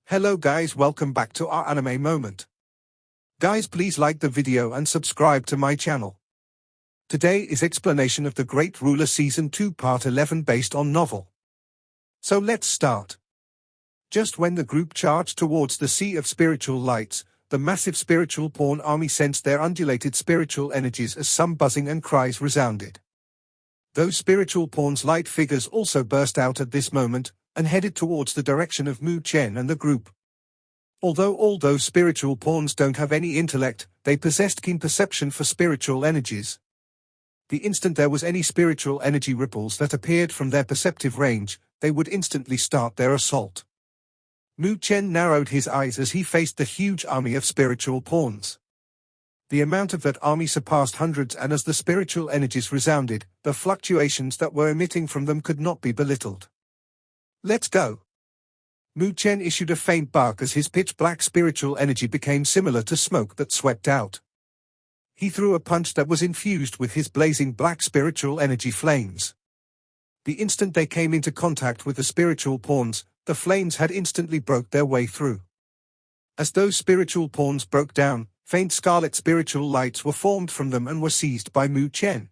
Hello guys, welcome back to our anime moment. Guys, please like the video and subscribe to my channel. Today is explanation of The Great Ruler Season 2 Part 11 based on novel. So let's start. Just when the group charged towards the Sea of Spiritual Lights, the massive spiritual pawn army sensed their undulated spiritual energies as some buzzing and cries resounded. Those spiritual pawn's light figures also burst out at this moment, and headed towards the direction of Mu Chen and the group. Although all those spiritual pawns don't have any intellect, they possessed keen perception for spiritual energies. The instant there was any spiritual energy ripples that appeared from their perceptive range, they would instantly start their assault. Mu Chen narrowed his eyes as he faced the huge army of spiritual pawns. The amount of that army surpassed hundreds, and as the spiritual energies resounded, the fluctuations that were emitting from them could not be belittled. Let's go! Mu Chen issued a faint bark as his pitch-black spiritual energy became similar to smoke that swept out. He threw a punch that was infused with his blazing black spiritual energy flames. The instant they came into contact with the spiritual pawns, the flames had instantly broke their way through. As those spiritual pawns broke down, faint scarlet spiritual lights were formed from them and were seized by Mu Chen.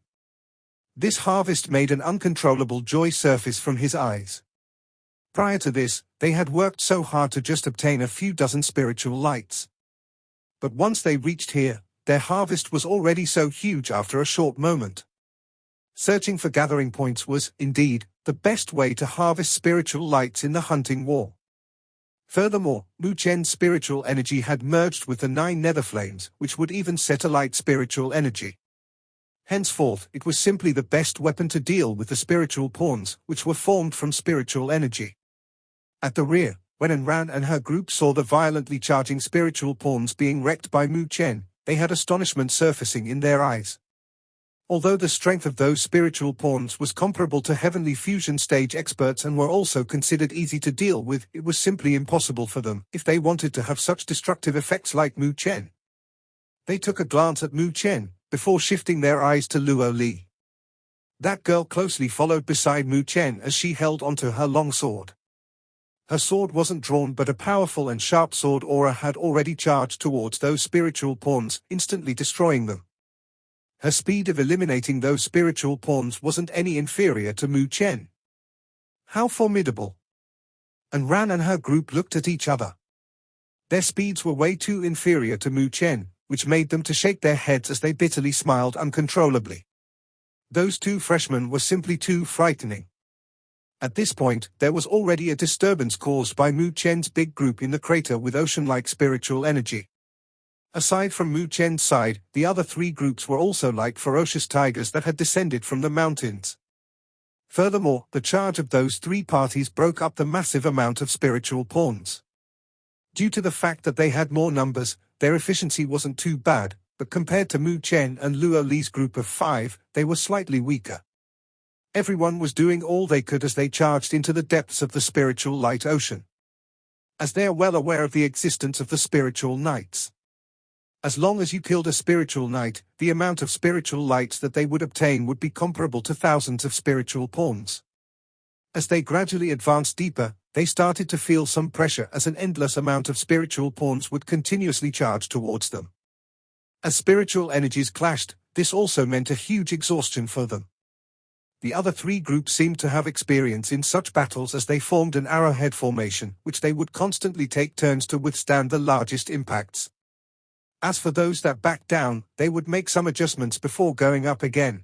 This harvest made an uncontrollable joy surface from his eyes. Prior to this, they had worked so hard to just obtain a few dozen spiritual lights. But once they reached here, their harvest was already so huge after a short moment. Searching for gathering points was, indeed, the best way to harvest spiritual lights in the hunting war. Furthermore, Mu Chen's spiritual energy had merged with the 9 nether flames, which would even set alight spiritual energy. Henceforth, it was simply the best weapon to deal with the spiritual pawns, which were formed from spiritual energy. At the rear, when Ran and her group saw the violently charging spiritual pawns being wrecked by Mu Chen, they had astonishment surfacing in their eyes. Although the strength of those spiritual pawns was comparable to heavenly fusion stage experts and were also considered easy to deal with, it was simply impossible for them if they wanted to have such destructive effects like Mu Chen. They took a glance at Mu Chen, before shifting their eyes to Luo Li. That girl closely followed beside Mu Chen as she held onto her long sword. Her sword wasn't drawn, but a powerful and sharp sword aura had already charged towards those spiritual pawns, instantly destroying them. Her speed of eliminating those spiritual pawns wasn't any inferior to Mu Chen. How formidable! And Ran and her group looked at each other. Their speeds were way too inferior to Mu Chen, which made them to shake their heads as they bitterly smiled uncontrollably. Those two freshmen were simply too frightening. At this point, there was already a disturbance caused by Mu Chen's big group in the crater with ocean-like spiritual energy. Aside from Mu Chen's side, the other 3 groups were also like ferocious tigers that had descended from the mountains. Furthermore, the charge of those 3 parties broke up the massive amount of spiritual pawns. Due to the fact that they had more numbers, their efficiency wasn't too bad, but compared to Mu Chen and Luo Li's group of 5, they were slightly weaker. Everyone was doing all they could as they charged into the depths of the spiritual light ocean. As they are well aware of the existence of the spiritual knights. As long as you killed a spiritual knight, the amount of spiritual lights that they would obtain would be comparable to thousands of spiritual pawns. As they gradually advanced deeper, they started to feel some pressure as an endless amount of spiritual pawns would continuously charge towards them. As spiritual energies clashed, this also meant a huge exhaustion for them. The other 3 groups seemed to have experience in such battles as they formed an arrowhead formation, which they would constantly take turns to withstand the largest impacts. As for those that backed down, they would make some adjustments before going up again.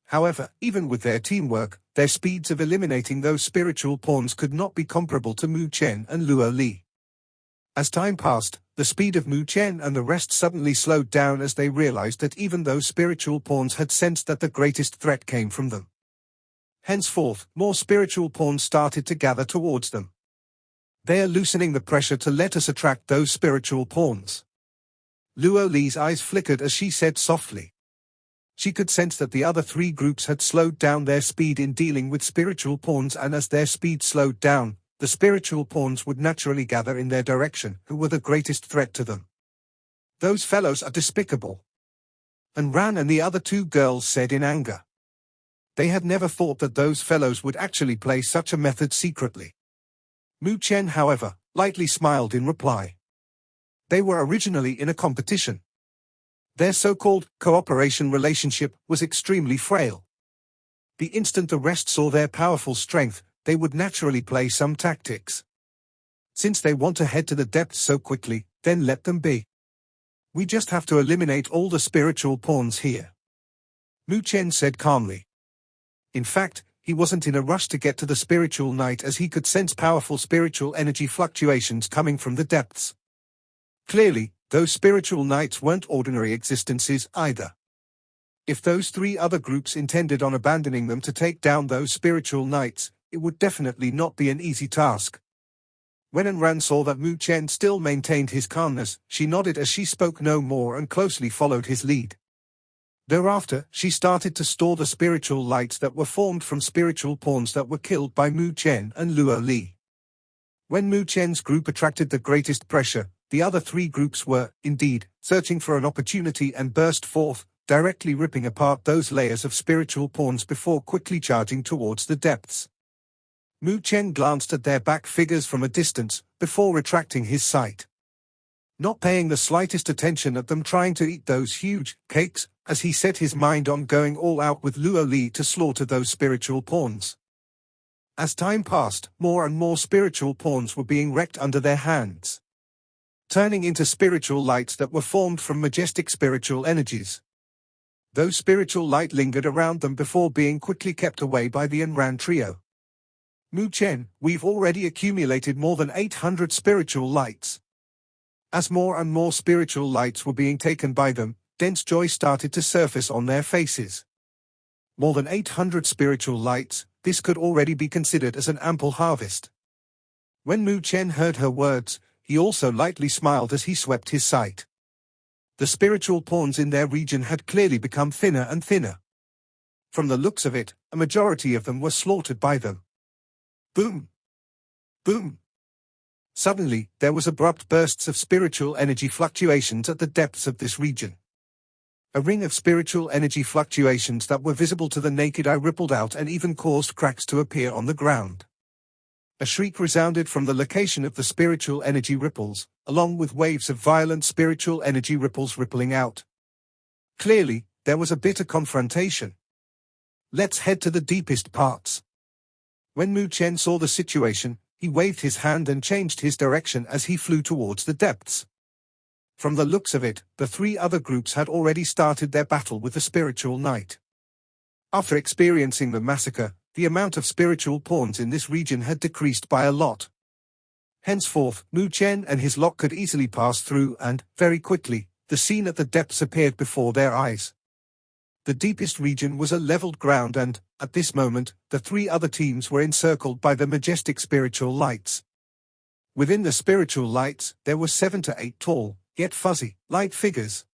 However, even with their teamwork, their speeds of eliminating those spiritual pawns could not be comparable to Mu Chen and Luo Li. As time passed, the speed of Mu Chen and the rest suddenly slowed down as they realized that even those spiritual pawns had sensed that the greatest threat came from them. Henceforth, more spiritual pawns started to gather towards them. They are loosening the pressure to let us attract those spiritual pawns. Luo Li's eyes flickered as she said softly. She could sense that the other 3 groups had slowed down their speed in dealing with spiritual pawns, and as their speed slowed down, the spiritual pawns would naturally gather in their direction, who were the greatest threat to them. Those fellows are despicable. And Ran and the other 2 girls said in anger. They had never thought that those fellows would actually play such a method secretly. Mu Chen, however, lightly smiled in reply. They were originally in a competition. Their so-called cooperation relationship was extremely frail. The instant the rest saw their powerful strength, they would naturally play some tactics. Since they want to head to the depths so quickly, then let them be. We just have to eliminate all the spiritual pawns here, Mu Chen said calmly. In fact, he wasn't in a rush to get to the spiritual night, as he could sense powerful spiritual energy fluctuations coming from the depths. Clearly, those spiritual nights weren't ordinary existences either. If those three other groups intended on abandoning them to take down those spiritual nights, it would definitely not be an easy task. When Anran saw that Mu Chen still maintained his calmness, she nodded as she spoke no more and closely followed his lead. Thereafter, she started to store the spiritual lights that were formed from spiritual pawns that were killed by Mu Chen and Luo Li. When Mu Chen's group attracted the greatest pressure, the other three groups were, indeed, searching for an opportunity and burst forth, directly ripping apart those layers of spiritual pawns before quickly charging towards the depths. Mu Chen glanced at their back figures from a distance, before retracting his sight. Not paying the slightest attention at them trying to eat those huge cakes, as he set his mind on going all out with Luo Li to slaughter those spiritual pawns. As time passed, more and more spiritual pawns were being wrecked under their hands, turning into spiritual lights that were formed from majestic spiritual energies. Those spiritual light lingered around them before being quickly kept away by the Anran trio. Mu Chen, we've already accumulated more than 800 spiritual lights. As more and more spiritual lights were being taken by them, dense joy started to surface on their faces. More than 800 spiritual lights, this could already be considered as an ample harvest. When Mu Chen heard her words, he also lightly smiled as he swept his sight. The spiritual pawns in their region had clearly become thinner and thinner. From the looks of it, a majority of them were slaughtered by them. Boom! Boom! Suddenly, there was abrupt bursts of spiritual energy fluctuations at the depths of this region. A ring of spiritual energy fluctuations that were visible to the naked eye rippled out and even caused cracks to appear on the ground. A shriek resounded from the location of the spiritual energy ripples, along with waves of violent spiritual energy ripples rippling out. Clearly, there was a bitter confrontation. Let's head to the deepest parts. When Mu Chen saw the situation, he waved his hand and changed his direction as he flew towards the depths. From the looks of it, the three other groups had already started their battle with the spiritual night. After experiencing the massacre, the amount of spiritual pawns in this region had decreased by a lot. Henceforth, Mu Chen and his lot could easily pass through and, very quickly, the scene at the depths appeared before their eyes. The deepest region was a leveled ground and, at this moment, the three other teams were encircled by the majestic spiritual lights. Within the spiritual lights, there were 7 to 8 tall, yet fuzzy, light figures.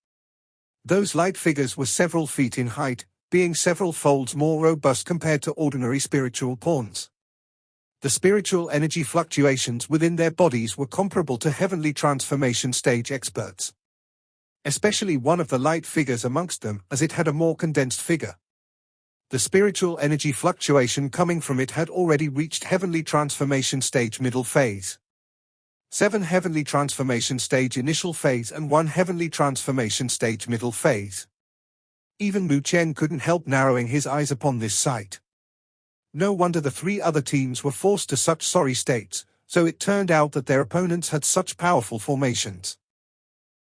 Those light figures were several feet in height, being several folds more robust compared to ordinary spiritual pawns. The spiritual energy fluctuations within their bodies were comparable to heavenly transformation stage experts. Especially one of the light figures amongst them, as it had a more condensed figure. The spiritual energy fluctuation coming from it had already reached heavenly transformation stage middle phase. 7 heavenly transformation stage initial phase and 1 heavenly transformation stage middle phase. Even Mu Chen couldn't help narrowing his eyes upon this sight. No wonder the three other teams were forced to such sorry states, so it turned out that their opponents had such powerful formations.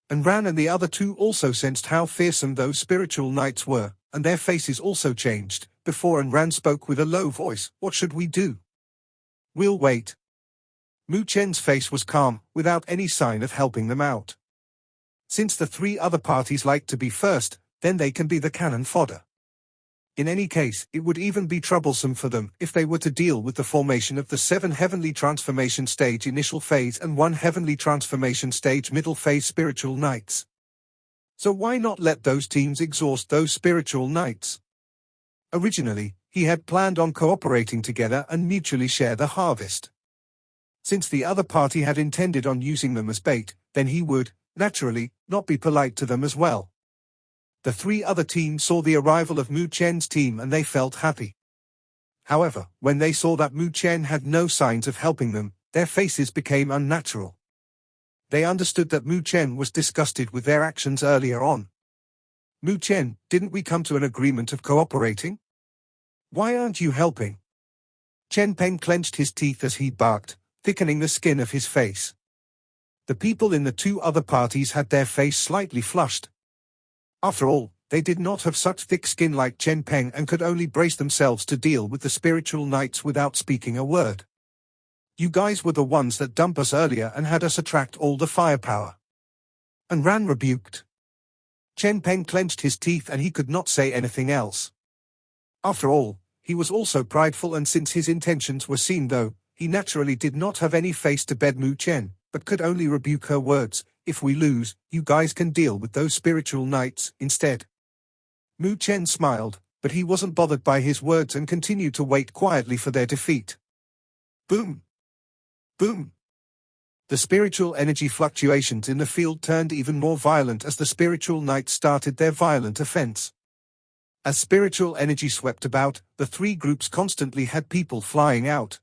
Anran and the other two also sensed how fearsome those spiritual knights were, and their faces also changed, before Anran spoke with a low voice, "What should we do?" "We'll wait." Mu Chen's face was calm, without any sign of helping them out. Since the three other parties like to be first, then they can be the cannon fodder. In any case, it would even be troublesome for them if they were to deal with the formation of the 7 heavenly transformation stage initial phase and 1 heavenly transformation stage middle phase spiritual knights. So why not let those teams exhaust those spiritual knights? Originally, he had planned on cooperating together and mutually share the harvest. Since the other party had intended on using them as bait, then he would, naturally, not be polite to them as well. The three other teams saw the arrival of Mu Chen's team and they felt happy. However, when they saw that Mu Chen had no signs of helping them, their faces became unnatural. They understood that Mu Chen was disgusted with their actions earlier on. Mu Chen, didn't we come to an agreement of cooperating? Why aren't you helping? Chen Peng clenched his teeth as he barked, thickening the skin of his face. The people in the two other parties had their face slightly flushed. After all, they did not have such thick skin like Chen Peng and could only brace themselves to deal with the spiritual knights without speaking a word. You guys were the ones that dumped us earlier and had us attract all the firepower. And Ran rebuked. Chen Peng clenched his teeth and he could not say anything else. After all, he was also prideful, and since his intentions were seen though, he naturally did not have any face to bed Mu Chen, but could only rebuke her words. If we lose, you guys can deal with those spiritual knights instead. Mu Chen smiled, but he wasn't bothered by his words and continued to wait quietly for their defeat. Boom! Boom! The spiritual energy fluctuations in the field turned even more violent as the spiritual knights started their violent offense. As spiritual energy swept about, the three groups constantly had people flying out.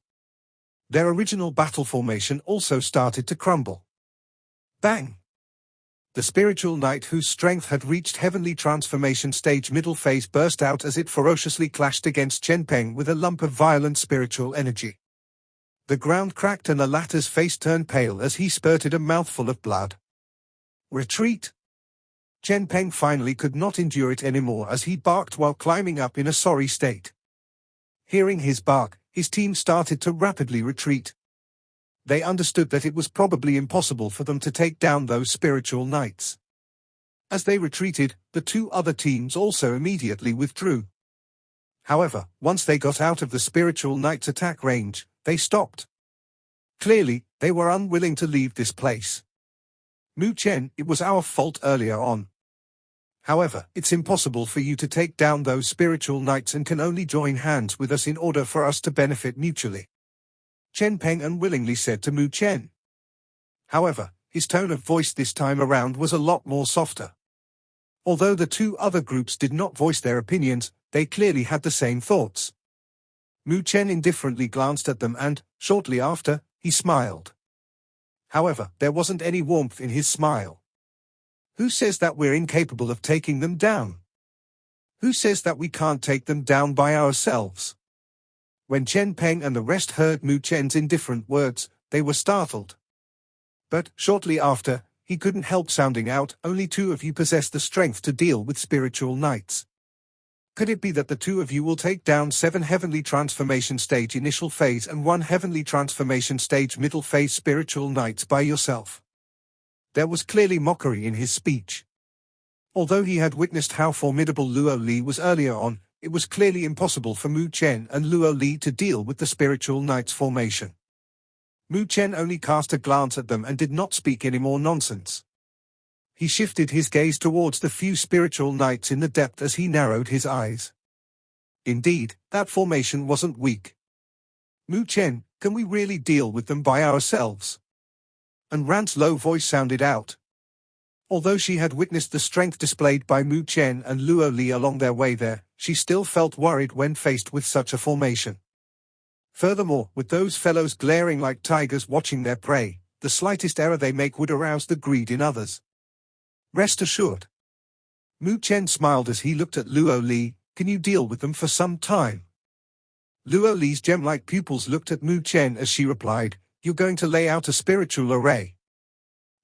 Their original battle formation also started to crumble. Bang! The spiritual knight whose strength had reached heavenly transformation stage middle phase burst out as it ferociously clashed against Chen Peng with a lump of violent spiritual energy. The ground cracked and the latter's face turned pale as he spurted a mouthful of blood. Retreat! Chen Peng finally could not endure it anymore as he barked while climbing up in a sorry state. Hearing his bark, his team started to rapidly retreat. They understood that it was probably impossible for them to take down those spiritual knights. As they retreated, the two other teams also immediately withdrew. However, once they got out of the spiritual knight's attack range, they stopped. Clearly, they were unwilling to leave this place. Mu Chen, it was our fault earlier on. However, it's impossible for you to take down those spiritual knights and can only join hands with us in order for us to benefit mutually. Chen Peng unwillingly said to Mu Chen. However, his tone of voice this time around was a lot more softer. Although the two other groups did not voice their opinions, they clearly had the same thoughts. Mu Chen indifferently glanced at them and, shortly after, he smiled. However, there wasn't any warmth in his smile. Who says that we're incapable of taking them down? Who says that we can't take them down by ourselves? When Chen Peng and the rest heard Mu Chen's indifferent words, they were startled. But, shortly after, he couldn't help sounding out, only two of you possess the strength to deal with spiritual knights. Could it be that the two of you will take down 7 heavenly transformation stage initial phase and 1 heavenly transformation stage middle phase spiritual knights by yourself? There was clearly mockery in his speech. Although he had witnessed how formidable Luo Li was earlier on, it was clearly impossible for Mu Chen and Luo Li to deal with the spiritual knights formation. Mu Chen only cast a glance at them and did not speak any more nonsense. He shifted his gaze towards the few spiritual knights in the depth as he narrowed his eyes. Indeed, that formation wasn't weak. Mu Chen, can we really deal with them by ourselves? And Ran's low voice sounded out. Although she had witnessed the strength displayed by Mu Chen and Luo Li along their way there, she still felt worried when faced with such a formation. Furthermore, with those fellows glaring like tigers watching their prey, the slightest error they make would arouse the greed in others. Rest assured. Mu Chen smiled as he looked at Luo Li. Can you deal with them for some time? Luo Li's gem-like pupils looked at Mu Chen as she replied, you're going to lay out a spiritual array.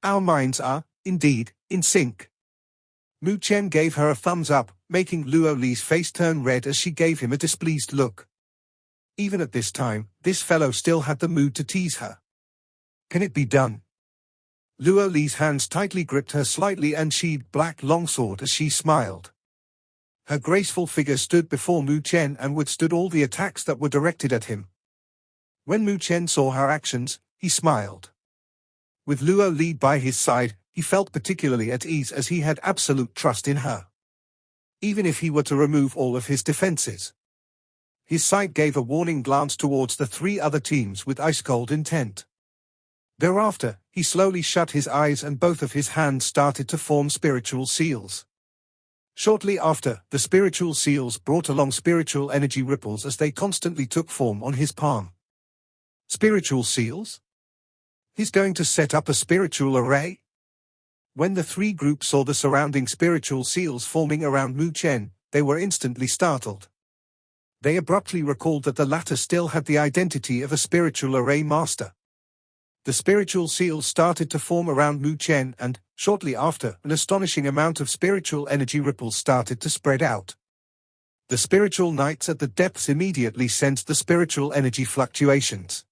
Our minds are, indeed, in sync. Mu Chen gave her a thumbs up, making Luo Li's face turn red as she gave him a displeased look. Even at this time, this fellow still had the mood to tease her. Can it be done? Luo Li's hands tightly gripped her slightly unsheathed black longsword as she smiled. Her graceful figure stood before Mu Chen and withstood all the attacks that were directed at him. When Mu Chen saw her actions, he smiled. With Luo Li by his side, he felt particularly at ease as he had absolute trust in her. Even if he were to remove all of his defenses. His sight gave a warning glance towards the 3 other teams with ice-cold intent. Thereafter, he slowly shut his eyes and both of his hands started to form spiritual seals. Shortly after, the spiritual seals brought along spiritual energy ripples as they constantly took form on his palm. Spiritual seals? He's going to set up a spiritual array? When the three groups saw the surrounding spiritual seals forming around Mu Chen, they were instantly startled. They abruptly recalled that the latter still had the identity of a spiritual array master. The spiritual seals started to form around Mu Chen and, shortly after, an astonishing amount of spiritual energy ripples started to spread out. The spiritual knights at the depths immediately sensed the spiritual energy fluctuations.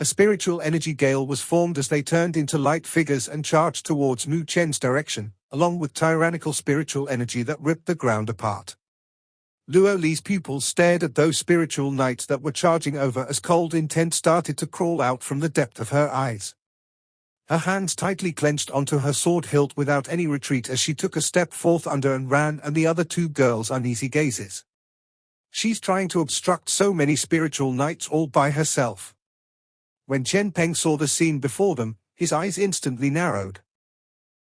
A spiritual energy gale was formed as they turned into light figures and charged towards Mu Chen's direction, along with tyrannical spiritual energy that ripped the ground apart. Luo Li's pupils stared at those spiritual knights that were charging over as cold intent started to crawl out from the depth of her eyes. Her hands tightly clenched onto her sword hilt without any retreat as she took a step forth under and ran and the other two girls' uneasy gazes. She's trying to obstruct so many spiritual knights all by herself. When Chen Peng saw the scene before them, his eyes instantly narrowed.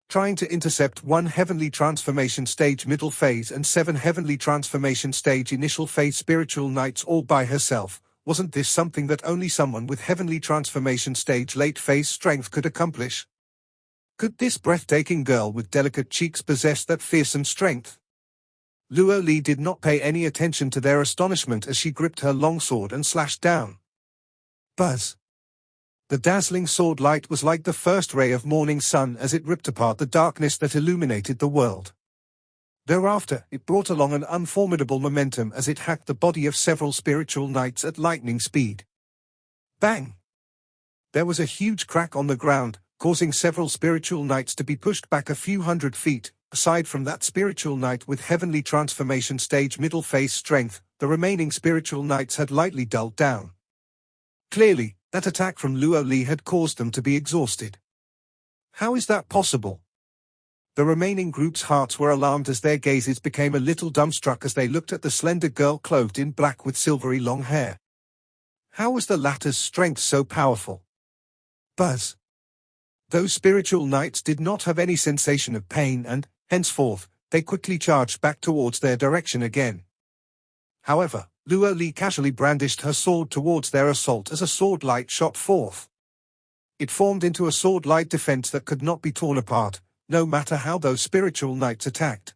Trying to intercept 1 heavenly transformation stage middle phase and 7 heavenly transformation stage initial phase spiritual knights all by herself, wasn't this something that only someone with heavenly transformation stage late phase strength could accomplish? Could this breathtaking girl with delicate cheeks possess that fearsome strength? Luo Li did not pay any attention to their astonishment as she gripped her longsword and slashed down. Buzz! The dazzling sword light was like the first ray of morning sun as it ripped apart the darkness that illuminated the world. Thereafter, it brought along an unformidable momentum as it hacked the body of several spiritual knights at lightning speed. Bang! There was a huge crack on the ground, causing several spiritual knights to be pushed back a few hundred feet. Aside from that spiritual knight with heavenly transformation stage middle phase strength, the remaining spiritual knights had lightly dulled down. Clearly, that attack from Luo Li had caused them to be exhausted. How is that possible? The remaining group's hearts were alarmed as their gazes became a little dumbstruck as they looked at the slender girl clothed in black with silvery long hair. How was the latter's strength so powerful? Buzz! Those spiritual knights did not have any sensation of pain and, henceforth, they quickly charged back towards their direction again. However, Luo Li casually brandished her sword towards their assault as a sword light shot forth. It formed into a sword light defense that could not be torn apart, no matter how those spiritual knights attacked.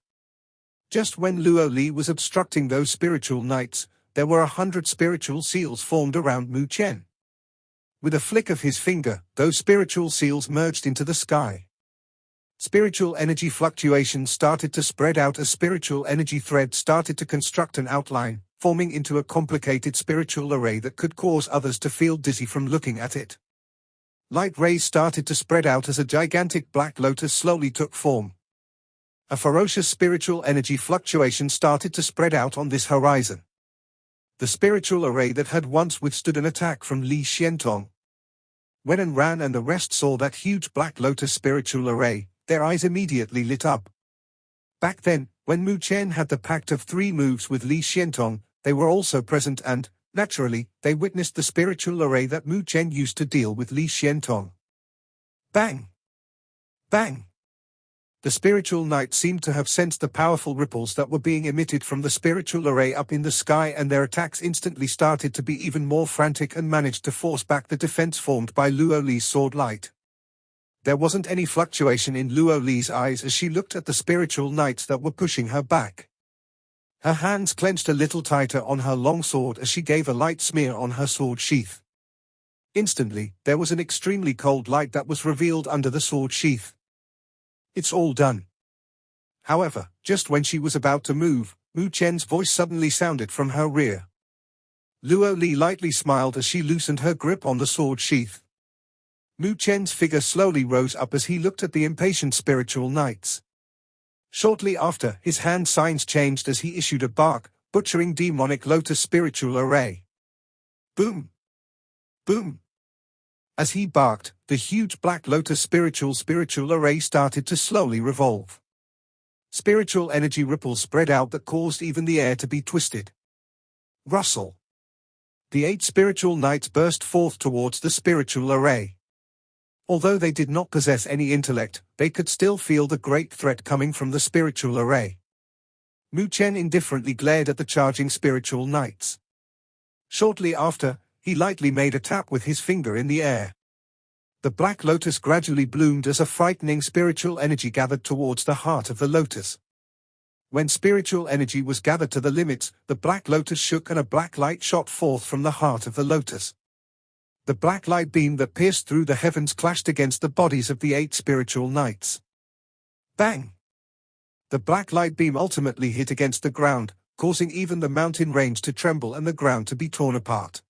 Just when Luo Li was obstructing those spiritual knights, there were 100 spiritual seals formed around Mu Chen. With a flick of his finger, those spiritual seals merged into the sky. Spiritual energy fluctuations started to spread out as spiritual energy threads started to construct an outline, forming into a complicated spiritual array that could cause others to feel dizzy from looking at it. Light rays started to spread out as a gigantic black lotus slowly took form. A ferocious spiritual energy fluctuation started to spread out on this horizon. The spiritual array that had once withstood an attack from Li Xiantong. When An Ran and the rest saw that huge black lotus spiritual array, their eyes immediately lit up. Back then, when Mu Chen had the pact of 3 moves with Li Xiantong, they were also present and, naturally, they witnessed the spiritual array that Mu Chen used to deal with Li Xiantong. Bang! Bang! The spiritual knight seemed to have sensed the powerful ripples that were being emitted from the spiritual array up in the sky, and their attacks instantly started to be even more frantic and managed to force back the defense formed by Luo Li's sword light. There wasn't any fluctuation in Luo Li's eyes as she looked at the spiritual knights that were pushing her back. Her hands clenched a little tighter on her long sword as she gave a light smear on her sword sheath. Instantly, there was an extremely cold light that was revealed under the sword sheath. It's all done. However, just when she was about to move, Mu Chen's voice suddenly sounded from her rear. Luo Li lightly smiled as she loosened her grip on the sword sheath. Mu Chen's figure slowly rose up as he looked at the impatient spiritual knights. Shortly after, his hand signs changed as he issued a bark, butchering demonic lotus spiritual array. Boom! Boom! As he barked, the huge black lotus spiritual array started to slowly revolve. Spiritual energy ripples spread out that caused even the air to be twisted. Rustle! The 8 spiritual knights burst forth towards the spiritual array. Although they did not possess any intellect, they could still feel the great threat coming from the spiritual array. Mu Chen indifferently glared at the charging spiritual knights. Shortly after, he lightly made a tap with his finger in the air. The black lotus gradually bloomed as a frightening spiritual energy gathered towards the heart of the lotus. When spiritual energy was gathered to the limits, the black lotus shook and a black light shot forth from the heart of the lotus. The black light beam that pierced through the heavens clashed against the bodies of the 8 spiritual knights. Bang! The black light beam ultimately hit against the ground, causing even the mountain range to tremble and the ground to be torn apart.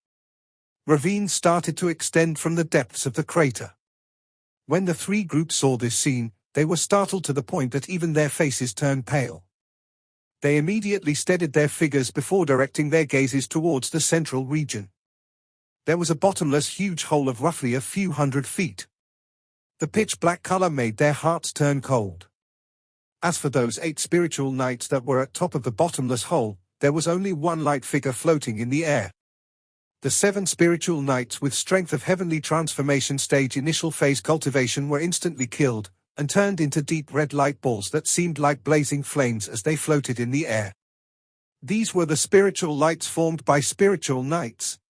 Ravines started to extend from the depths of the crater. When the 3 groups saw this scene, they were startled to the point that even their faces turned pale. They immediately steadied their figures before directing their gazes towards the central region. There was a bottomless huge hole of roughly a few hundred feet. The pitch-black color made their hearts turn cold. As for those 8 spiritual knights that were at top of the bottomless hole, there was only one light figure floating in the air. The 7 spiritual knights with strength of heavenly transformation stage initial phase cultivation were instantly killed, and turned into deep red light balls that seemed like blazing flames as they floated in the air. These were the spiritual lights formed by spiritual knights.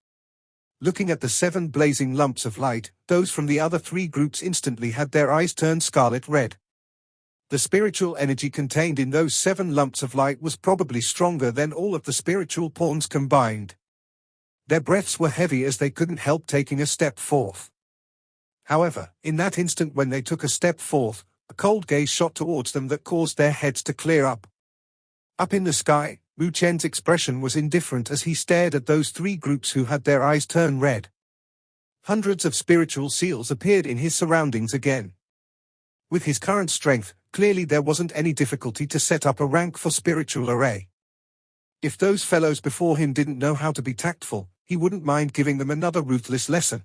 Looking at the 7 blazing lumps of light, those from the other 3 groups instantly had their eyes turn scarlet red. The spiritual energy contained in those 7 lumps of light was probably stronger than all of the spiritual pawns combined. Their breaths were heavy as they couldn't help taking a step forth. However, in that instant when they took a step forth, a cold gaze shot towards them that caused their heads to clear up. Up in the sky, Mu Chen's expression was indifferent as he stared at those 3 groups who had their eyes turn red. Hundreds of spiritual seals appeared in his surroundings again. With his current strength, clearly there wasn't any difficulty to set up a rank for spiritual array. If those fellows before him didn't know how to be tactful, he wouldn't mind giving them another ruthless lesson.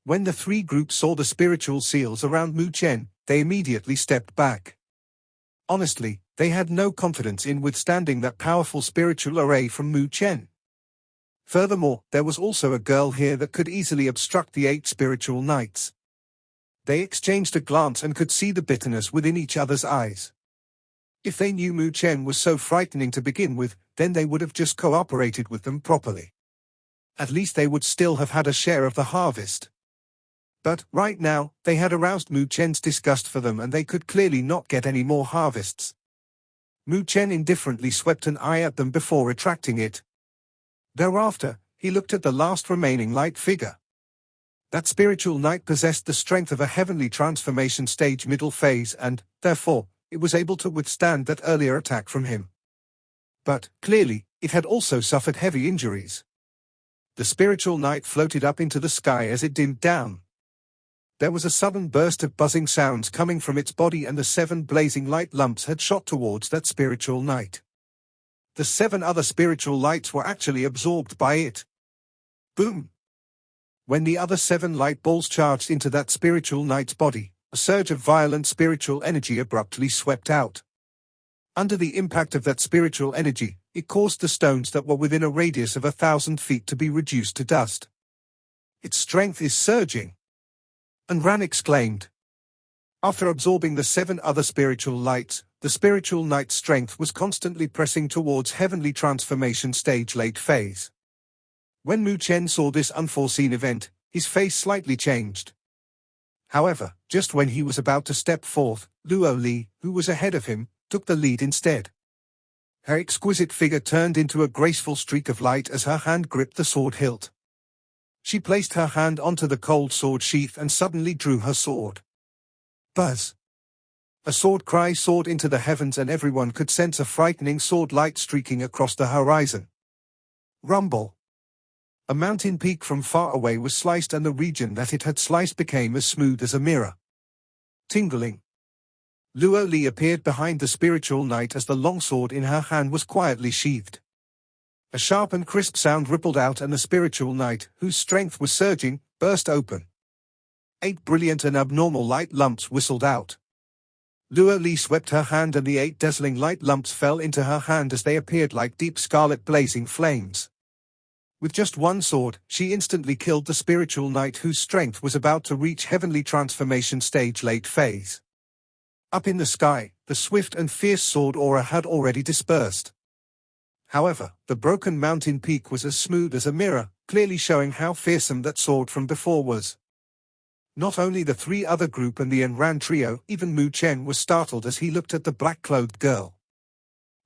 When the 3 groups saw the spiritual seals around Mu Chen, they immediately stepped back. Honestly, they had no confidence in withstanding that powerful spiritual array from Mu Chen. Furthermore, there was also a girl here that could easily obstruct the 8 spiritual knights. They exchanged a glance and could see the bitterness within each other's eyes. If they knew Mu Chen was so frightening to begin with, then they would have just cooperated with them properly. At least they would still have had a share of the harvest. But, right now, they had aroused Mu Chen's disgust for them and they could clearly not get any more harvests. Mu Chen indifferently swept an eye at them before retracting it. Thereafter, he looked at the last remaining light figure. That spiritual knight possessed the strength of a heavenly transformation stage middle phase and, therefore, it was able to withstand that earlier attack from him. But, clearly, it had also suffered heavy injuries. The spiritual knight floated up into the sky as it dimmed down. There was a sudden burst of buzzing sounds coming from its body and the 7 blazing light lumps had shot towards that spiritual knight. The 7 other spiritual lights were actually absorbed by it. Boom! When the other 7 light balls charged into that spiritual knight's body, a surge of violent spiritual energy abruptly swept out. Under the impact of that spiritual energy, it caused the stones that were within a radius of 1,000 feet to be reduced to dust. Its strength is surging. And Ran exclaimed. After absorbing the 7 other spiritual lights, the spiritual knight's strength was constantly pressing towards heavenly transformation stage late phase. When Mu Chen saw this unforeseen event, his face slightly changed. However, just when he was about to step forth, Luo Li, who was ahead of him, took the lead instead. Her exquisite figure turned into a graceful streak of light as her hand gripped the sword hilt. She placed her hand onto the cold sword sheath and suddenly drew her sword. Buzz! A sword cry soared into the heavens and everyone could sense a frightening sword light streaking across the horizon. Rumble! A mountain peak from far away was sliced and the region that it had sliced became as smooth as a mirror. Tingling! Luo Li appeared behind the spiritual knight as the long sword in her hand was quietly sheathed. A sharp and crisp sound rippled out and the spiritual knight, whose strength was surging, burst open. 8 brilliant and abnormal light lumps whistled out. Luo Li swept her hand and the 8 dazzling light lumps fell into her hand as they appeared like deep scarlet blazing flames. With just one sword, she instantly killed the spiritual knight whose strength was about to reach heavenly transformation stage late phase. Up in the sky, the swift and fierce sword aura had already dispersed. However, the broken mountain peak was as smooth as a mirror, clearly showing how fearsome that sword from before was. Not only the three other group and the Enran trio, even Mu Chen was startled as he looked at the black-clothed girl.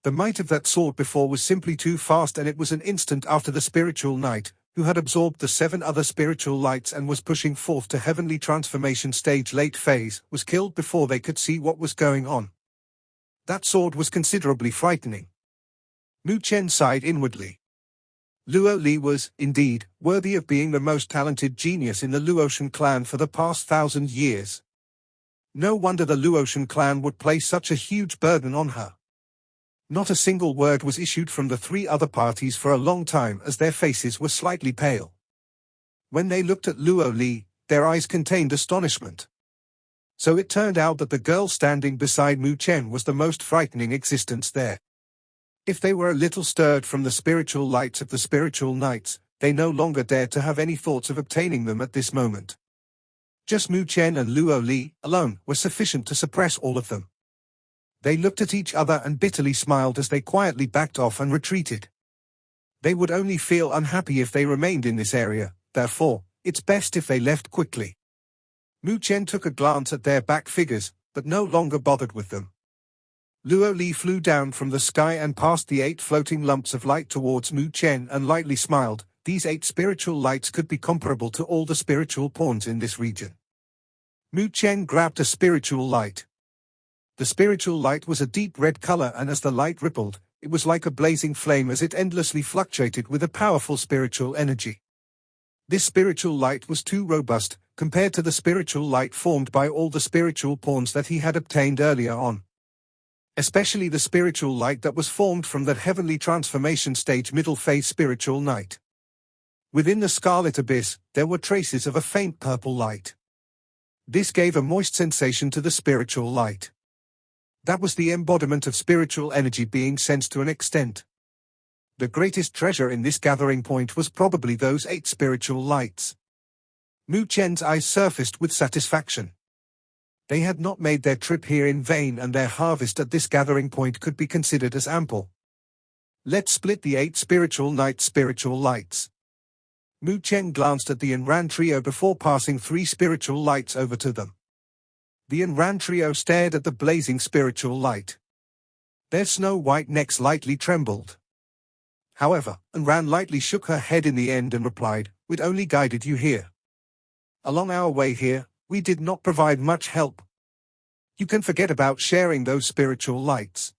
The might of that sword before was simply too fast, and it was an instant after the spiritual knight, who had absorbed the 7 other spiritual lights and was pushing forth to heavenly transformation stage late phase, was killed before they could see what was going on. That sword was considerably frightening. Mu Chen sighed inwardly. Luo Li was, indeed, worthy of being the most talented genius in the Luotian clan for the past 1,000 years. No wonder the Luotian clan would place such a huge burden on her. Not a single word was issued from the 3 other parties for a long time, as their faces were slightly pale. When they looked at Luo Li, their eyes contained astonishment. So it turned out that the girl standing beside Mu Chen was the most frightening existence there. If they were a little stirred from the spiritual lights of the spiritual knights, they no longer dared to have any thoughts of obtaining them at this moment. Just Mu Chen and Luo Li alone were sufficient to suppress all of them. They looked at each other and bitterly smiled as they quietly backed off and retreated. They would only feel unhappy if they remained in this area, therefore, it's best if they left quickly. Mu Chen took a glance at their back figures, but no longer bothered with them. Luo Li flew down from the sky and passed the 8 floating lumps of light towards Mu Chen and lightly smiled. These 8 spiritual lights could be comparable to all the spiritual pawns in this region. Mu Chen grabbed a spiritual light. The spiritual light was a deep red color, and as the light rippled, it was like a blazing flame as it endlessly fluctuated with a powerful spiritual energy. This spiritual light was too robust, compared to the spiritual light formed by all the spiritual pawns that he had obtained earlier on. Especially the spiritual light that was formed from that heavenly transformation stage middle phase spiritual night. Within the scarlet abyss, there were traces of a faint purple light. This gave a moist sensation to the spiritual light. That was the embodiment of spiritual energy being sensed to an extent. The greatest treasure in this gathering point was probably those 8 spiritual lights. Mu Chen's eyes surfaced with satisfaction. They had not made their trip here in vain, and their harvest at this gathering point could be considered as ample. Let's split the 8 spiritual knights' spiritual lights. Mu Chen glanced at the Enran trio before passing 3 spiritual lights over to them. The Enran trio stared at the blazing spiritual light. Their snow-white necks lightly trembled. However, Enran lightly shook her head in the end and replied, "We'd only guided you here. Along our way here, we did not provide much help. You can forget about sharing those spiritual lights.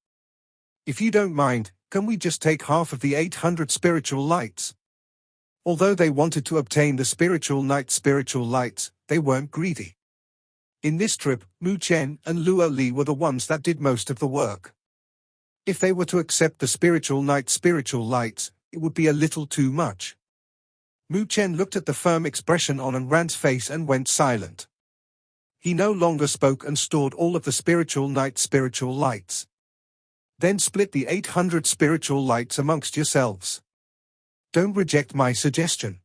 If you don't mind, can we just take half of the 800 spiritual lights?" Although they wanted to obtain the spiritual knight's spiritual lights, they weren't greedy. In this trip, Mu Chen and Luo Li were the ones that did most of the work. If they were to accept the spiritual knight's spiritual lights, it would be a little too much. Mu Chen looked at the firm expression on Enran's face and went silent. He no longer spoke and stored all of the spiritual knight's spiritual lights. Then split the 800 spiritual lights amongst yourselves. Don't reject my suggestion.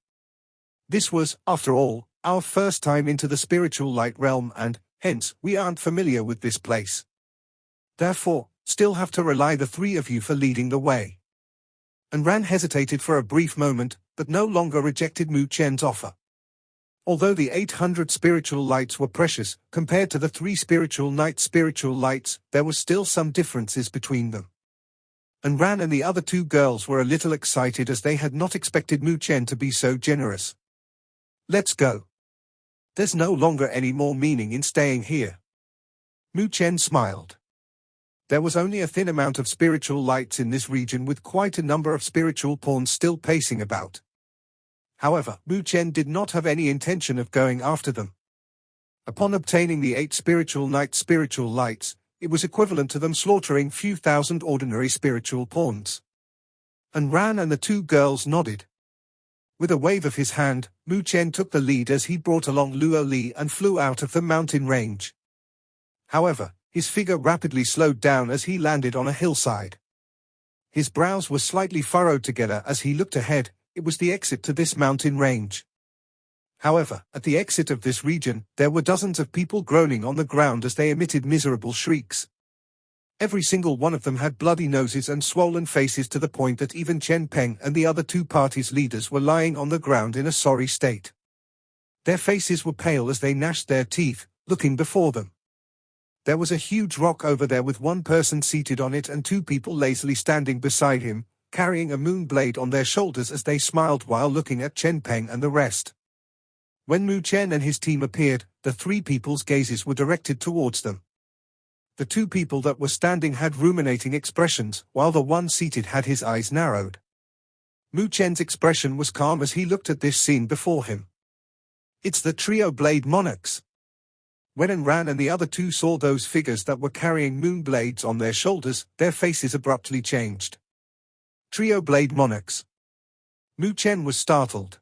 This was, after all, our first time into the spiritual light realm, and, hence, we aren't familiar with this place. Therefore, still have to rely the 3 of you for leading the way. Enran hesitated for a brief moment, but no longer rejected Mu Chen's offer. Although the 800 spiritual lights were precious, compared to the 3 spiritual knights' spiritual lights, there were still some differences between them. Enran and the other 2 girls were a little excited as they had not expected Mu Chen to be so generous. Let's go. There's no longer any more meaning in staying here. Mu Chen smiled. There was only a thin amount of spiritual lights in this region, with quite a number of spiritual pawns still pacing about. However, Mu Chen did not have any intention of going after them. Upon obtaining the 8 spiritual knights' spiritual lights, it was equivalent to them slaughtering few thousand ordinary spiritual pawns. Enran and the 2 girls nodded. With a wave of his hand, Mu Chen took the lead as he brought along Luo Li and flew out of the mountain range. However, his figure rapidly slowed down as he landed on a hillside. His brows were slightly furrowed together as he looked ahead. It was the exit to this mountain range. However, at the exit of this region, there were dozens of people groaning on the ground as they emitted miserable shrieks. Every single one of them had bloody noses and swollen faces, to the point that even Chen Peng and the other 2 parties' leaders were lying on the ground in a sorry state. Their faces were pale as they gnashed their teeth, looking before them. There was a huge rock over there with one person seated on it and two people lazily standing beside him, carrying a moon blade on their shoulders as they smiled while looking at Chen Peng and the rest. When Mu Chen and his team appeared, the three people's gazes were directed towards them. The two people that were standing had ruminating expressions, while the one seated had his eyes narrowed. Mu Chen's expression was calm as he looked at this scene before him. It's the trio Blade Monarchs. When Ran and the other two saw those figures that were carrying moon blades on their shoulders, their faces abruptly changed. Trio Blade Monarchs. Mu Chen was startled.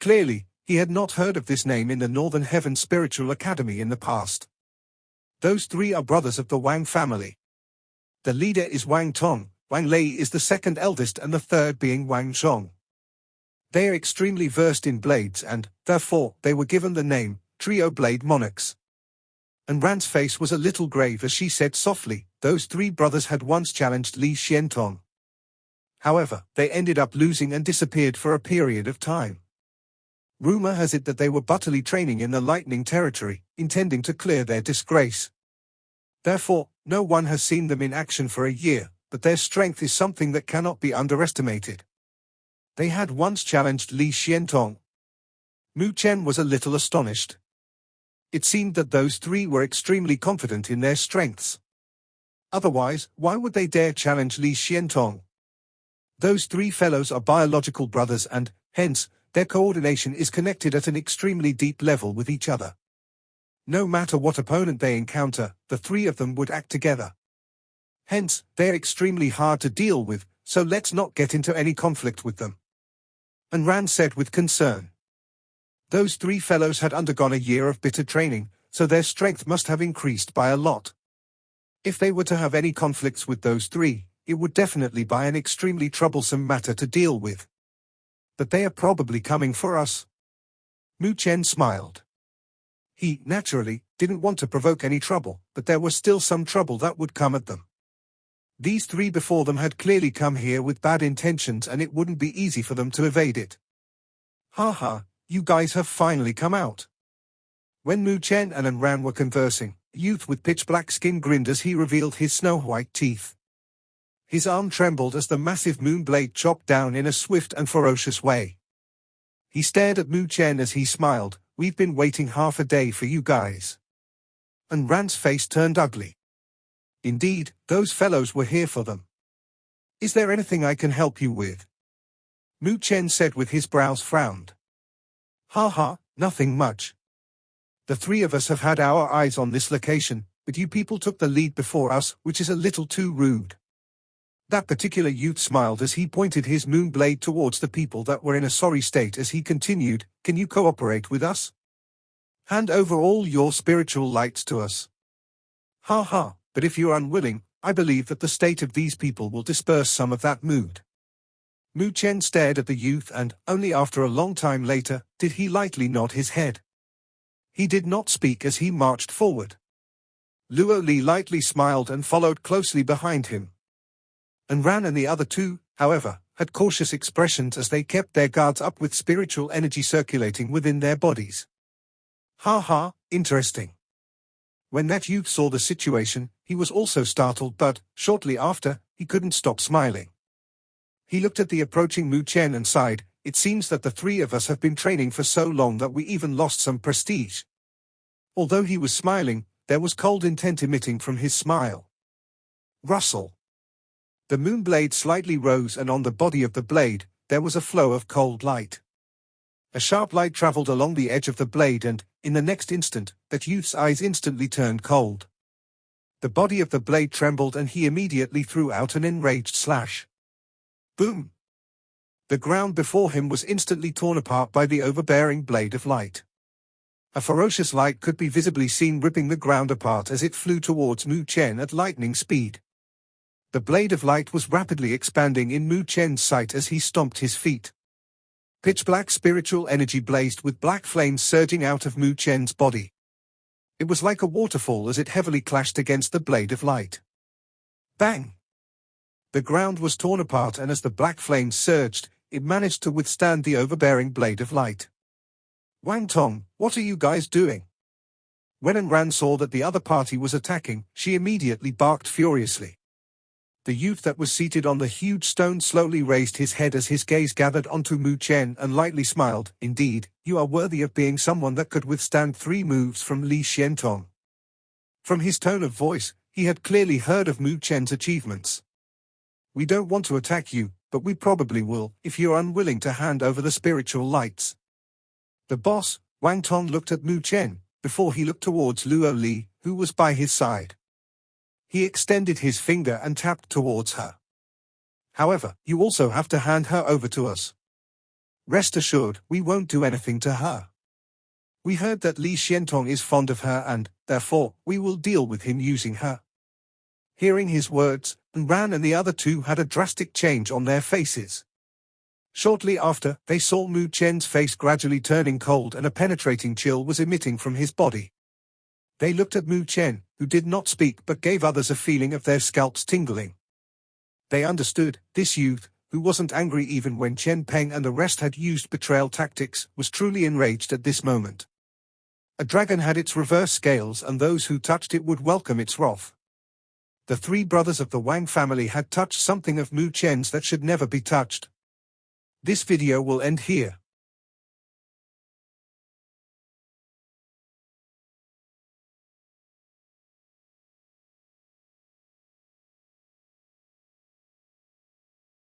Clearly, he had not heard of this name in the Northern Heaven Spiritual Academy in the past. Those three are brothers of the Wang family. The leader is Wang Tong, Wang Lei is the second eldest and the third being Wang Zhong. They are extremely versed in blades and, therefore, they were given the name, Trio Blade Monarchs. And Ran's face was a little grave as she said softly, those three brothers had once challenged Li Xiantong. However, they ended up losing and disappeared for a period of time. Rumor has it that they were buttily training in the Lightning Territory, intending to clear their disgrace. Therefore, no one has seen them in action for a year, but their strength is something that cannot be underestimated. They had once challenged Li Xiantong. Mu Chen was a little astonished. It seemed that those three were extremely confident in their strengths. Otherwise, why would they dare challenge Li Xiantong? Those three fellows are biological brothers and, hence, their coordination is connected at an extremely deep level with each other. No matter what opponent they encounter, the three of them would act together. Hence, they're extremely hard to deal with, so let's not get into any conflict with them. And Ran said with concern. Those three fellows had undergone a year of bitter training, so their strength must have increased by a lot. If they were to have any conflicts with those three, it would definitely be an extremely troublesome matter to deal with. But they are probably coming for us. Mu Chen smiled. He, naturally, didn't want to provoke any trouble, but there was still some trouble that would come at them. These three before them had clearly come here with bad intentions and it wouldn't be easy for them to evade it. Ha, you guys have finally come out. When Mu Chen and Ran were conversing, a youth with pitch-black skin grinned as he revealed his snow-white teeth. His arm trembled as the massive moon blade chopped down in a swift and ferocious way. He stared at Mu Chen as he smiled, "We've been waiting half a day for you guys." And Ran's face turned ugly. Indeed, those fellows were here for them. "Is there anything I can help you with?" Mu Chen said with his brows frowned. Ha, nothing much. The three of us have had our eyes on this location, but you people took the lead before us, which is a little too rude. That particular youth smiled as he pointed his moon blade towards the people that were in a sorry state as he continued, "Can you cooperate with us? Hand over all your spiritual lights to us." Ha, but if you're unwilling, I believe that the state of these people will disperse some of that mood. Mu Chen stared at the youth and, only after a long time later, did he lightly nod his head. He did not speak as he marched forward. Luo Li lightly smiled and followed closely behind him. And Ran and the other two, however, had cautious expressions as they kept their guards up with spiritual energy circulating within their bodies. Ha, interesting. When that youth saw the situation, he was also startled but, shortly after, he couldn't stop smiling. He looked at the approaching Mu Chen and sighed, "It seems that the three of us have been training for so long that we even lost some prestige." Although he was smiling, there was cold intent emitting from his smile. Rustle. The moon blade slightly rose and on the body of the blade, there was a flow of cold light. A sharp light traveled along the edge of the blade and, in the next instant, that youth's eyes instantly turned cold. The body of the blade trembled and he immediately threw out an enraged slash. Boom! The ground before him was instantly torn apart by the overbearing blade of light. A ferocious light could be visibly seen ripping the ground apart as it flew towards Mu Chen at lightning speed. The blade of light was rapidly expanding in Mu Chen's sight as he stomped his feet. Pitch-black spiritual energy blazed with black flames surging out of Mu Chen's body. It was like a waterfall as it heavily clashed against the blade of light. Bang! The ground was torn apart and as the black flames surged, it managed to withstand the overbearing blade of light. Wang Tong, what are you guys doing? When Ran saw that the other party was attacking, she immediately barked furiously. The youth that was seated on the huge stone slowly raised his head as his gaze gathered onto Mu Chen and lightly smiled. Indeed, you are worthy of being someone that could withstand 3 moves from Li Xiantong. From his tone of voice, he had clearly heard of Mu Chen's achievements. We don't want to attack you, but we probably will, if you're unwilling to hand over the spiritual lights. The boss, Wang Tong, looked at Mu Chen, before he looked towards Luo Li, who was by his side. He extended his finger and tapped towards her. However, you also have to hand her over to us. Rest assured, we won't do anything to her. We heard that Li Xiantong is fond of her and, therefore, we will deal with him using her. Hearing his words, Ran and the other two had a drastic change on their faces. Shortly after, they saw Mu Chen's face gradually turning cold and a penetrating chill was emitting from his body. They looked at Mu Chen, who did not speak but gave others a feeling of their scalps tingling. They understood, this youth, who wasn't angry even when Chen Peng and the rest had used betrayal tactics, was truly enraged at this moment. A dragon had its reverse scales and those who touched it would welcome its wrath. The 3 brothers of the Wang family had touched something of Mu Chen's that should never be touched. This video will end here.